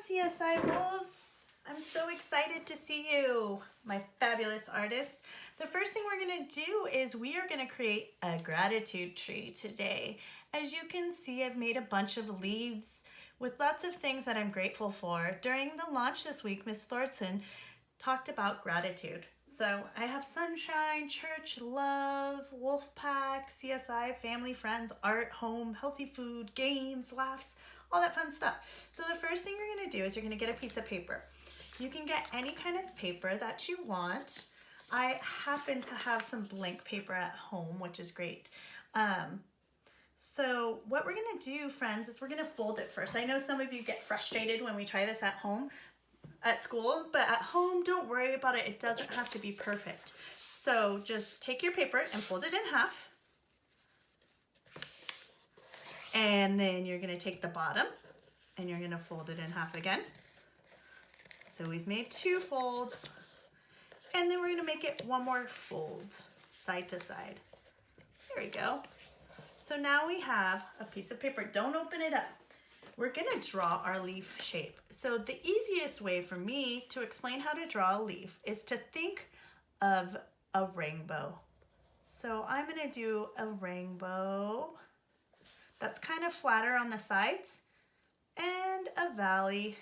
CSI Wolves. I'm so excited to see you, my fabulous artists. The first thing we're going to do is we are going to create a gratitude tree today. As you can see, I've made a bunch of leaves with lots of things that I'm grateful for. During the launch this week, Miss Thorson talked about gratitude. So I have sunshine, church, love, wolf pack, CSI, family, friends, art, home, healthy food, games, laughs, all that fun stuff. So the first thing you're going to do is you're going to get a piece of paper. You can get any kind of paper that you want. I happen to have some blank paper at home, which is great. So what we're going to do, friends, is we're going to fold it first. I know some of you get frustrated when we try this at home, at school, but at home, don't worry about it. It doesn't have to be perfect. So just take your paper and fold it in half. And then you're going to take the bottom and you're going to fold it in half again. So we've made 2 folds. And then we're going to make it 1 more fold, side to side. There we go. So now we have a piece of paper. Don't open it up. We're gonna draw our leaf shape. So the easiest way for me to explain how to draw a leaf is to think of a rainbow. So I'm gonna do a rainbow that's kind of flatter on the sides and a valley,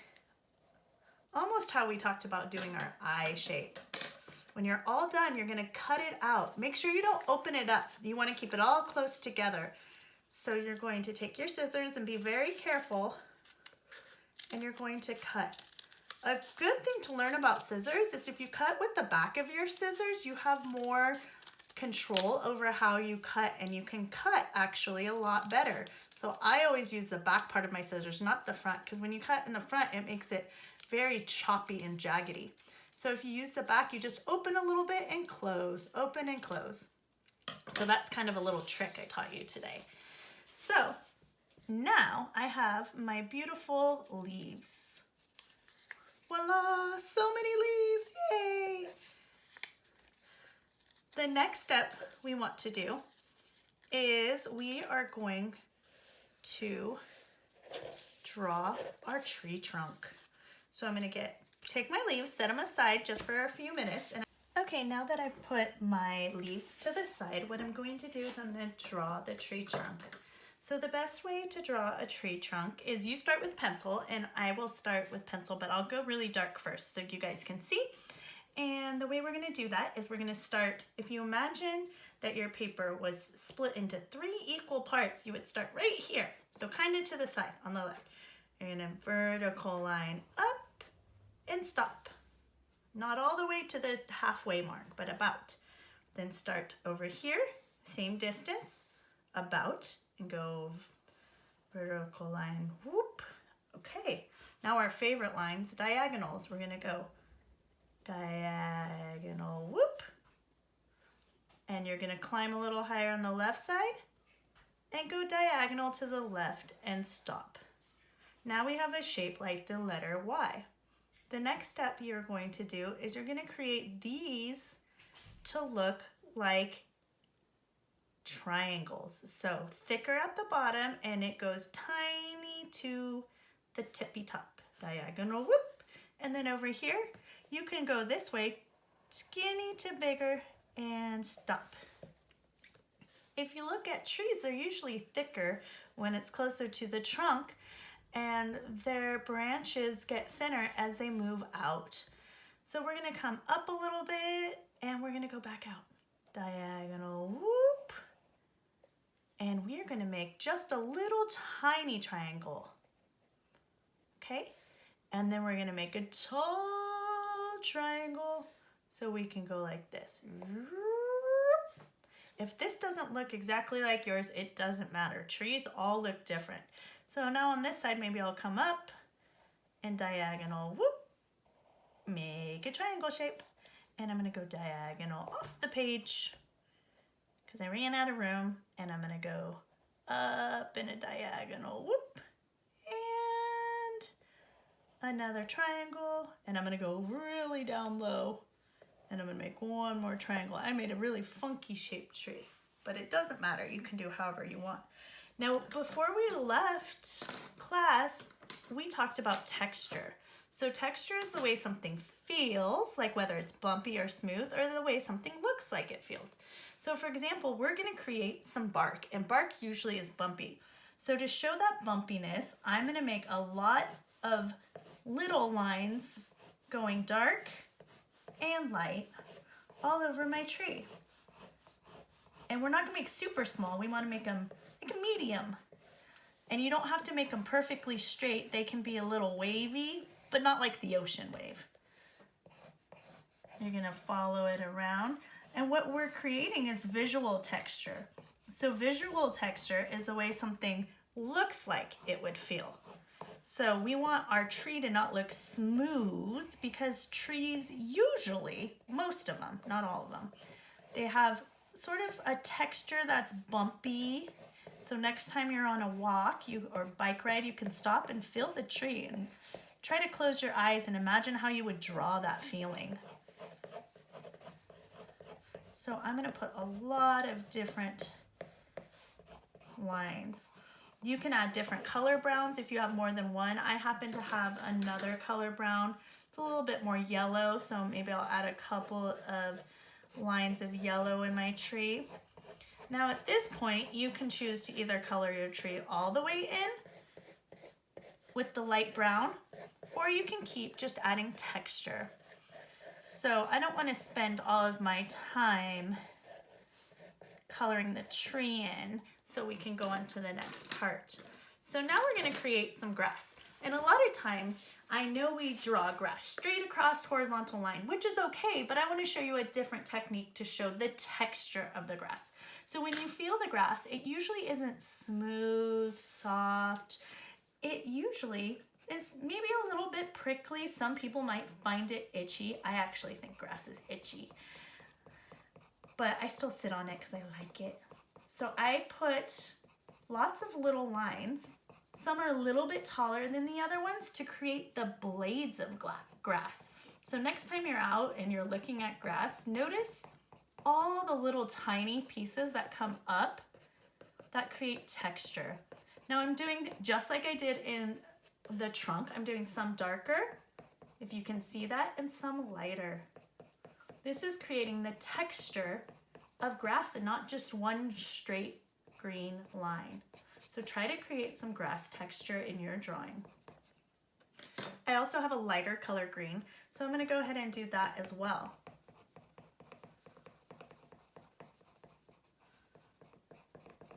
almost how we talked about doing our eye shape. When you're all done, you're gonna cut it out. Make sure you don't open it up. You wanna keep it all close together. So you're going to take your scissors and be very careful, and you're going to cut. A good thing to learn about scissors is if you cut with the back of your scissors, you have more control over how you cut, and you can cut actually a lot better. So I always use the back part of my scissors, not the front, because when you cut in the front, it makes it very choppy and jaggedy. So if you use the back, you just open a little bit and close, open and close. So that's kind of a little trick I taught you today. So now I have my beautiful leaves. Voila, so many leaves, yay! The next step we want to do is we are going to draw our tree trunk. So I'm gonna take my leaves, set them aside just for a few minutes. Okay, now that I've put my leaves to the side, what I'm going to do is I'm gonna draw the tree trunk. So the best way to draw a tree trunk is you start with pencil, and I will start with pencil, but I'll go really dark first so you guys can see. And the way we're gonna do that is we're gonna start, if you imagine that your paper was split into 3 equal parts, you would start right here. So kind of to the side on the left. You're gonna vertical line up and stop. Not all the way to the halfway mark, but about. Then start over here, same distance, about, and go vertical line, whoop. Okay, now our favorite lines, diagonals. We're gonna go diagonal, whoop. And you're gonna climb a little higher on the left side and go diagonal to the left and stop. Now we have a shape like the letter Y. The next step you're going to do is you're gonna create these to look like triangles. So thicker at the bottom, and it goes tiny to the tippy top. Diagonal, whoop. And then over here, you can go this way, skinny to bigger, and stop. If you look at trees, they're usually thicker when it's closer to the trunk, and their branches get thinner as they move out. So we're gonna come up a little bit, and we're gonna go back out. Diagonal, whoop. And we are gonna make just a little tiny triangle, okay? And then we're gonna make a tall triangle so we can go like this. If this doesn't look exactly like yours, it doesn't matter. Trees all look different. So now on this side, maybe I'll come up and diagonal, whoop, make a triangle shape. And I'm gonna go diagonal off the page because I ran out of room, and I'm gonna go up in a diagonal, whoop, and another triangle, and I'm gonna go really down low, and I'm gonna make 1 more triangle. I made a really funky shaped tree, but it doesn't matter. You can do however you want. Now, before we left class, we talked about texture. So texture is the way something feels, like whether it's bumpy or smooth, or the way something looks like it feels. So for example, we're gonna create some bark, and bark usually is bumpy. So to show that bumpiness, I'm gonna make a lot of little lines going dark and light all over my tree. And we're not gonna make super small, we wanna make them like a medium. And you don't have to make them perfectly straight, they can be a little wavy, but not like the ocean wave. You're gonna follow it around. And what we're creating is visual texture. So visual texture is the way something looks like it would feel. So we want our tree to not look smooth because trees usually, most of them, not all of them, they have sort of a texture that's bumpy. So next time you're on a walk or bike ride, you can stop and feel the tree and try to close your eyes and imagine how you would draw that feeling. So I'm gonna put a lot of different lines. You can add different color browns if you have more than one. I happen to have another color brown. It's a little bit more yellow, so maybe I'll add a couple of lines of yellow in my tree. Now at this point, you can choose to either color your tree all the way in with the light brown, or you can keep just adding texture. So I don't want to spend all of my time coloring the tree in, so we can go on to the next part. So now we're going to create some grass. And a lot of times, I know we draw grass straight across horizontal line, which is okay, but I want to show you a different technique to show the texture of the grass. So when you feel the grass, it usually isn't smooth, soft. It usually is maybe a little bit prickly. Some people might find it itchy. I actually think grass is itchy, but I still sit on it because I like it. So I put lots of little lines. Some are a little bit taller than the other ones to create the blades of grass. So next time you're out and you're looking at grass, notice all the little tiny pieces that come up that create texture. Now I'm doing just like I did in the trunk. I'm doing some darker, if you can see that, and some lighter. This is creating the texture of grass and not just one straight green line. So try to create some grass texture in your drawing. I also have a lighter color green, so I'm going to go ahead and do that as well.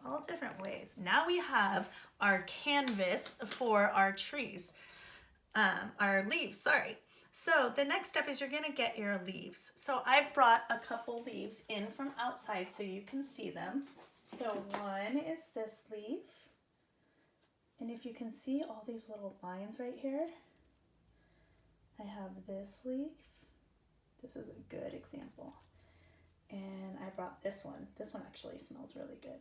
All different ways. Now we have our canvas for our trees, our leaves, sorry. So the next step is you're gonna get your leaves. So I've brought a couple leaves in from outside so you can see them. So one is this leaf. And if you can see all these little lines right here, I have this leaf. This is a good example. And I brought this one. This one actually smells really good.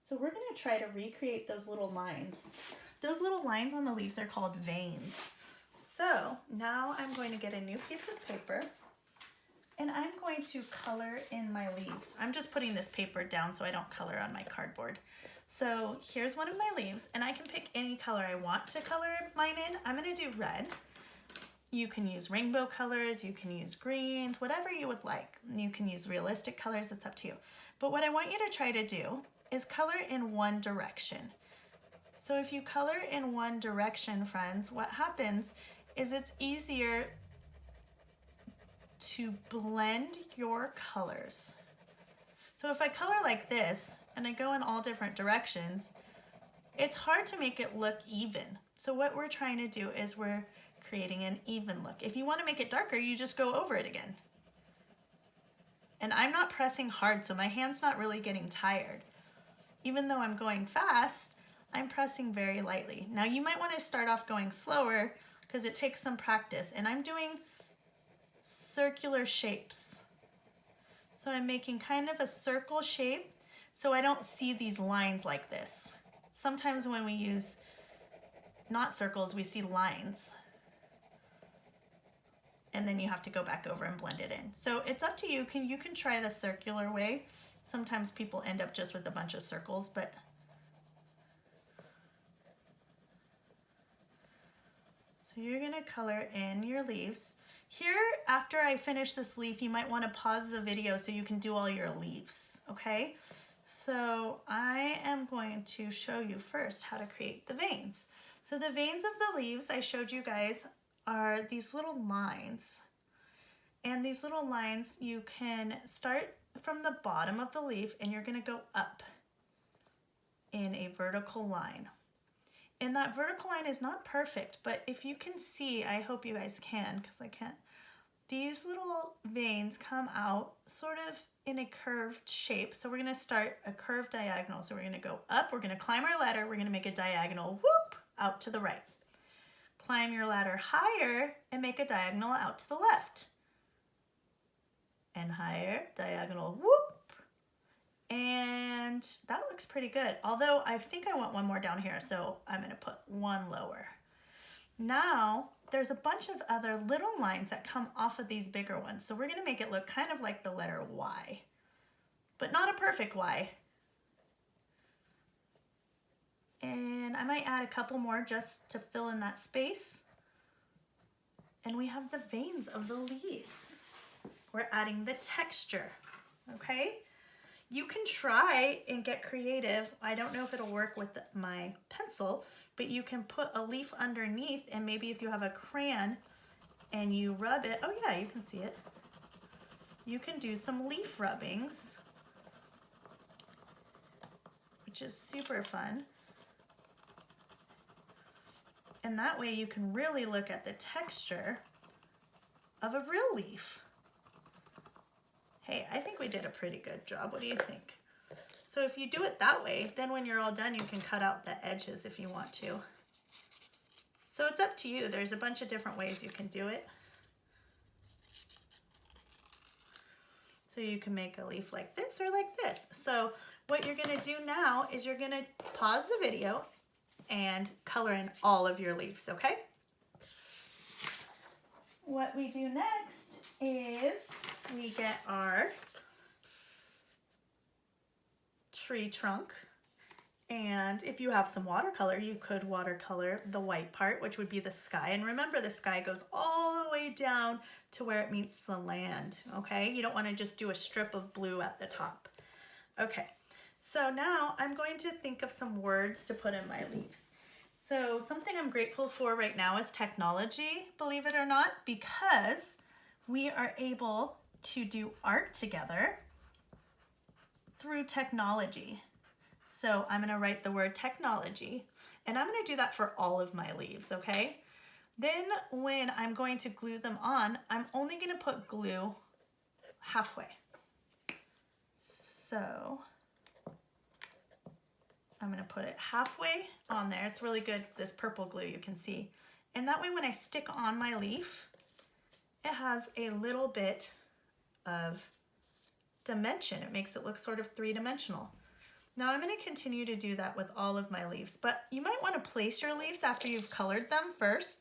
So we're gonna try to recreate those little lines. Those little lines on the leaves are called veins. So now I'm going to get a new piece of paper and I'm going to color in my leaves. I'm just putting this paper down so I don't color on my cardboard. So here's one of my leaves and I can pick any color I want to color mine in. I'm gonna do red. You can use rainbow colors, you can use greens, whatever you would like. You can use realistic colors, it's up to you. But what I want you to try to do is color in one direction. So if you color in one direction, friends, what happens is it's easier to blend your colors. So if I color like this and I go in all different directions, it's hard to make it look even. So what we're trying to do is we're creating an even look. If you want to make it darker, you just go over it again. And I'm not pressing hard, so my hand's not really getting tired. Even though I'm going fast, I'm pressing very lightly. Now you might want to start off going slower because it takes some practice, and I'm doing circular shapes. So I'm making kind of a circle shape so I don't see these lines like this. Sometimes when we use not circles, we see lines. And then you have to go back over and blend it in. So it's up to you. You can try the circular way. Sometimes people end up just with a bunch of circles, but So you're gonna color in your leaves. Here, after I finish this leaf, you might wanna pause the video so you can do all your leaves, okay? So I am going to show you first how to create the veins. So the veins of the leaves I showed you guys are these little lines. And these little lines, you can start from the bottom of the leaf and you're gonna go up in a vertical line. And that vertical line is not perfect, but if you can see, I hope you guys can, because I can't, these little veins come out sort of in a curved shape. So we're gonna start a curved diagonal. So we're gonna go up, we're gonna climb our ladder, we're gonna make a diagonal, whoop, out to the right. Climb your ladder higher and make a diagonal out to the left. And higher, diagonal, whoop. And that looks pretty good. Although I think I want one more down here, so I'm gonna put one lower. Now, there's a bunch of other little lines that come off of these bigger ones. So we're gonna make it look kind of like the letter Y, but not a perfect Y. And I might add a couple more just to fill in that space. And we have the veins of the leaves. We're adding the texture, okay? You can try and get creative. I don't know if it'll work with my pencil, but you can put a leaf underneath, and maybe if you have a crayon and you rub it, oh yeah, you can see it. You can do some leaf rubbings, which is super fun. And that way you can really look at the texture of a real leaf. Hey, I think we did a pretty good job. What do you think? So if you do it that way, then when you're all done, you can cut out the edges if you want to. So it's up to you. There's a bunch of different ways you can do it. So you can make a leaf like this or like this. So what you're gonna do now is you're gonna pause the video and color in all of your leaves, okay? What we do next is we get our tree trunk, and if you have some watercolor, you could watercolor the white part, which would be the sky. And remember, the sky goes all the way down to where it meets the land, okay? You don't want to just do a strip of blue at the top. Okay, so now I'm going to think of some words to put in my leaves. So something I'm grateful for right now is technology, believe it or not, because we are able to do art together through technology. So I'm gonna write the word technology, and I'm gonna do that for all of my leaves, okay? Then when I'm going to glue them on, I'm only gonna put glue halfway. So I'm gonna put it halfway on there. It's really good, this purple glue, you can see. And that way when I stick on my leaf, it has a little bit of dimension. It makes it look sort of three-dimensional. Now I'm gonna continue to do that with all of my leaves, but you might wanna place your leaves after you've colored them first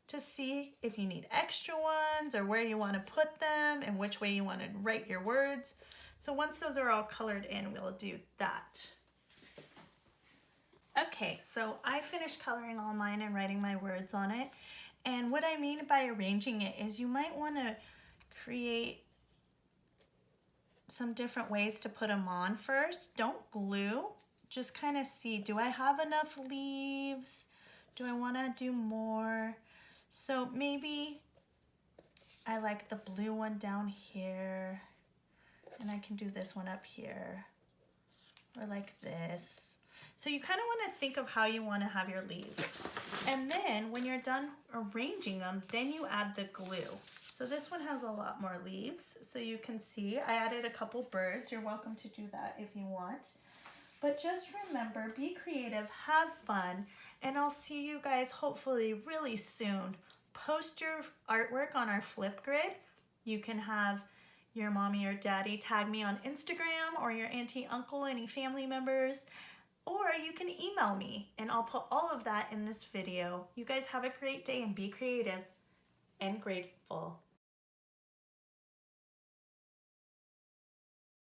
to see if you need extra ones or where you wanna put them and which way you wanna write your words. So once those are all colored in, we'll do that. Okay, so I finished coloring all mine and writing my words on it. And what I mean by arranging it is you might want to create some different ways to put them on first. Don't glue, just kind of see, do I have enough leaves? Do I want to do more? So maybe I like the blue one down here, and I can do this one up here, or like this. So you kind of want to think of how you want to have your leaves. And then when you're done arranging them, then you add the glue. So this one has a lot more leaves. So you can see I added a couple birds. You're welcome to do that if you want. But just remember, be creative, have fun, and I'll see you guys hopefully really soon. Post your artwork on our Flipgrid. You can have your mommy or daddy tag me on Instagram, or your auntie, uncle, any family members. Or you can email me and I'll put all of that in this video. You guys have a great day and be creative and grateful.